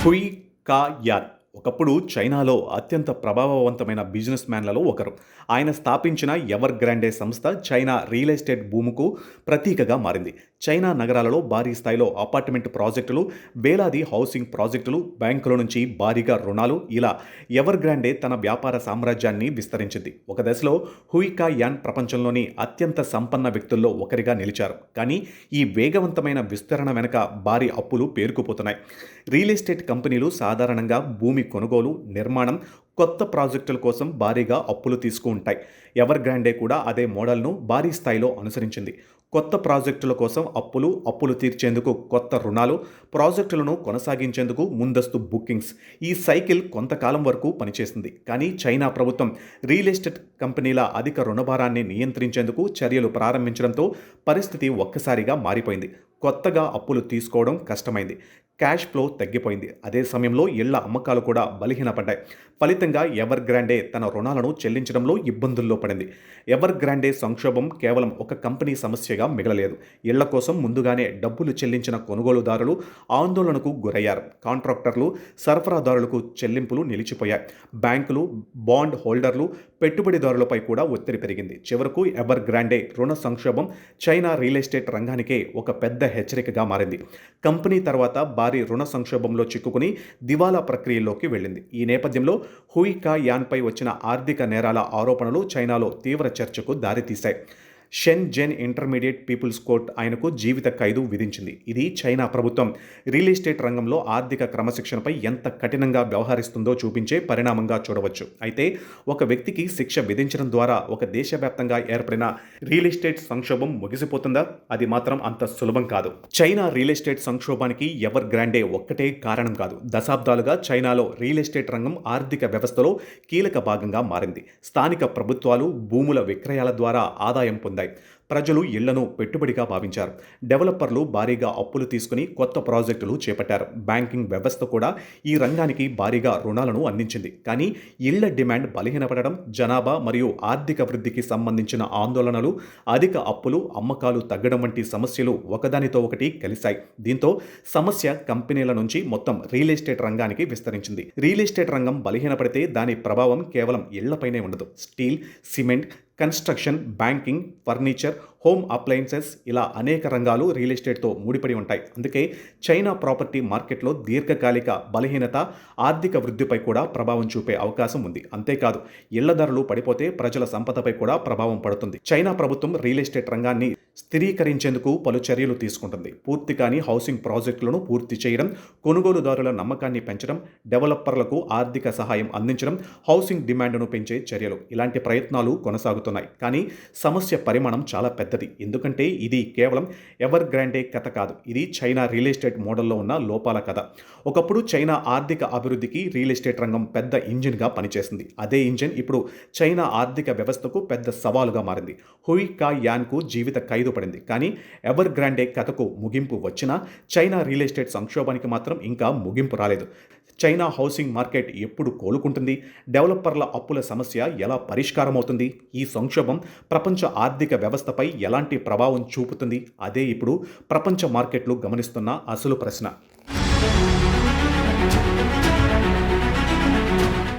హుయ్ కా యాన్ ఒకప్పుడు చైనాలో అత్యంత ప్రభావవంతమైన బిజినెస్ మ్యాన్లలో ఒకరు. ఆయన స్థాపించిన ఎవర్ గ్రాండే సంస్థ చైనా రియల్ ఎస్టేట్ భూముకు ప్రతీకగా మారింది. చైనా నగరాలలో భారీ స్థాయిలో అపార్ట్మెంట్ ప్రాజెక్టులు, వేలాది హౌసింగ్ ప్రాజెక్టులు, బ్యాంకుల నుంచి భారీగా రుణాలు, ఇలా ఎవర్ గ్రాండే తన వ్యాపార సామ్రాజ్యాన్ని విస్తరించింది. ఒక దశలో హుయ్ కా యాన్ ప్రపంచంలోని అత్యంత సంపన్న వ్యక్తుల్లో ఒకరిగా నిలిచారు. కానీ ఈ వేగవంతమైన విస్తరణ వెనుక భారీ అప్పులు పేరుకుపోతున్నాయి. రియల్ ఎస్టేట్ కంపెనీలు సాధారణంగా భూమి కొనుగోలు, నిర్మాణం, కొత్త ప్రాజెక్టుల కోసం భారీగా అప్పులు తీసుకుంటాయి. ఎవర్ గ్రాండే కూడా అదే మోడల్ను భారీ స్థాయిలో అనుసరించింది. కొత్త ప్రాజెక్టుల కోసం అప్పులు తీర్చేందుకు కొత్త రుణాలు, ప్రాజెక్టులను కొనసాగించేందుకు ముందస్తు బుకింగ్స్. ఈ సైకిల్ కొంతకాలం వరకు పనిచేసింది. కానీ చైనా ప్రభుత్వం రియల్ ఎస్టేట్ కంపెనీల అధిక రుణభారాన్ని నియంత్రించేందుకు చర్యలు ప్రారంభించడంతో పరిస్థితి ఒక్కసారిగా మారిపోయింది. కొత్తగా అప్పులు తీసుకోవడం కష్టమైంది. క్యాష్ ఫ్లో తగ్గిపోయింది. అదే సమయంలో ఇళ్ల అమ్మకాలు కూడా బలహీనపడ్డాయి. ఫలితంగా ఎవర్ గ్రాండే తన రుణాలను చెల్లించడంలో ఇబ్బందుల్లో పడింది. ఎవర్ గ్రాండే సంక్షోభం కేవలం ఒక కంపెనీ సమస్యగా మిగలలేదు. ఇళ్ల కోసం ముందుగానే డబ్బులు చెల్లించిన కొనుగోలుదారులు ఆందోళనకు గురయ్యారు. కాంట్రాక్టర్లు, సరఫరాదారులకు చెల్లింపులు నిలిచిపోయాయి. బ్యాంకులు, బాండ్ హోల్డర్లు, పెట్టుబడిదారులపై కూడా ఒత్తిడి పెరిగింది. చివరకు ఎవర్ గ్రాండే రుణ సంక్షోభం చైనా రియల్ ఎస్టేట్ రంగానికే ఒక పెద్ద హెచ్చరికగా మారింది. కంపెనీ తర్వాత భారీ రుణ సంక్షోభంలో చిక్కుకుని దివాలా ప్రక్రియలోకి వెళ్ళింది. ఈ నేపథ్యంలో హుయ్ కా యాన్పై వచ్చిన ఆర్థిక నేరాల ఆరోపణలు చైనాలో తీవ్ర చర్చకు దారితీశాయి. షెన్జెన్ ఇంటర్మీడియట్ పీపుల్స్ కోర్ట్ ఆయనకు జీవిత ఖైదు విధించింది. ఇది చైనా ప్రభుత్వం రియల్ ఎస్టేట్ రంగంలో ఆర్థిక క్రమశిక్షణపై ఎంత కఠినంగా వ్యవహరిస్తుందో చూపించే పరిణామంగా చూడవచ్చు. అయితే ఒక వ్యక్తికి శిక్ష విధించడం ద్వారా ఒక దేశవ్యాప్తంగా ఏర్పడిన రియల్ ఎస్టేట్ సంక్షోభం ముగిసిపోతుందా? అది మాత్రం అంత సులభం కాదు. చైనా రియల్ ఎస్టేట్ సంక్షోభానికి ఎవర్ గ్రాండే ఒక్కటే కారణం కాదు. దశాబ్దాలుగా చైనాలో రియల్ ఎస్టేట్ రంగం ఆర్థిక వ్యవస్థలో కీలక భాగంగా మారింది. స్థానిక ప్రభుత్వాలు భూముల విక్రయాల ద్వారా ఆదాయం పొందాయి. ప్రజలు ఇళ్లను పెట్టుబడిగా భావించారు. డెవలపర్లు భారీగా అప్పులు తీసుకుని కొత్త ప్రాజెక్టులు చేపట్టారు. బ్యాంకింగ్ వ్యవస్థ కూడా ఈ రంగానికి భారీగా రుణాలను అందించింది. కానీ ఇళ్ల డిమాండ్ బలహీనపడడం, జనాభా మరియు ఆర్థిక వృద్ధికి సంబంధించిన ఆందోళనలు, అధిక అప్పులు, అమ్మకాలు తగ్గడం వంటి సమస్యలు ఒకదానితో ఒకటి కలిశాయి. దీంతో సమస్య కంపెనీల నుంచి మొత్తం రియల్ ఎస్టేట్ రంగానికి విస్తరించింది. రియల్ ఎస్టేట్ రంగం బలహీనపడితే దాని ప్రభావం కేవలం ఇళ్లపైనే ఉండదు. Steel, cement, construction, banking, furniture, home appliances, ఇలా అనేక రంగాలు రియల్ ఎస్టేట్తో ముడిపడి ఉంటాయి. అందుకే చైనా ప్రాపర్టీ మార్కెట్లో దీర్ఘకాలిక బలహీనత ఆర్థిక వృద్ధిపై కూడా ప్రభావం చూపే అవకాశం ఉంది. అంతేకాదు, ఇళ్ల ధరలు పడిపోతే ప్రజల సంపదపై కూడా ప్రభావం పడుతుంది. చైనా ప్రభుత్వం రియల్ ఎస్టేట్ రంగాన్ని స్థిరీకరించేందుకు పలు చర్యలు తీసుకుంటుంది. పూర్తి కాని హౌసింగ్ ప్రాజెక్టులను పూర్తి చేయడం, కొనుగోలుదారుల నమ్మకాన్ని పెంచడం, డెవలపర్లకు ఆర్థిక సహాయం అందించడం, హౌసింగ్ డిమాండ్ను పెంచే చర్యలు, ఇలాంటి ప్రయత్నాలు కొనసాగుతున్నాయి. కానీ సమస్య పరిమాణం చాలా పెద్దది. ఎందుకంటే ఇది కేవలం ఎవర్ గ్రాండే కథ కాదు. ఇది చైనా రియల్ ఎస్టేట్ మోడల్లో ఉన్న లోపాల కథ. ఒకప్పుడు చైనా ఆర్థిక అభివృద్ధికి రియల్ ఎస్టేట్ రంగం పెద్ద ఇంజిన్గా పనిచేసింది. అదే ఇంజిన్ ఇప్పుడు చైనా ఆర్థిక వ్యవస్థకు పెద్ద సవాలుగా మారింది. హుయ్ కా యాన్కు జీవిత ఖైదు పడింది. కానీ ఎవర్ గ్రాండే కథకు ముగింపు వచ్చినా చైనా రియల్ ఎస్టేట్ సంక్షోభానికి మాత్రం ఇంకా ముగింపు రాలేదు. చైనా హౌసింగ్ మార్కెట్ ఎప్పుడు కోలుకుంటుంది? డెవలపర్ల అప్పుల సమస్య ఎలా పరిష్కారం అవుతుంది? ఈ సంక్షోభం ప్రపంచ ఆర్థిక వ్యవస్థపై ఎలాంటి ప్రభావం చూపుతుంది? అదే ఇప్పుడు ప్రపంచ మార్కెట్లు గమనిస్తున్న అసలు ప్రశ్న.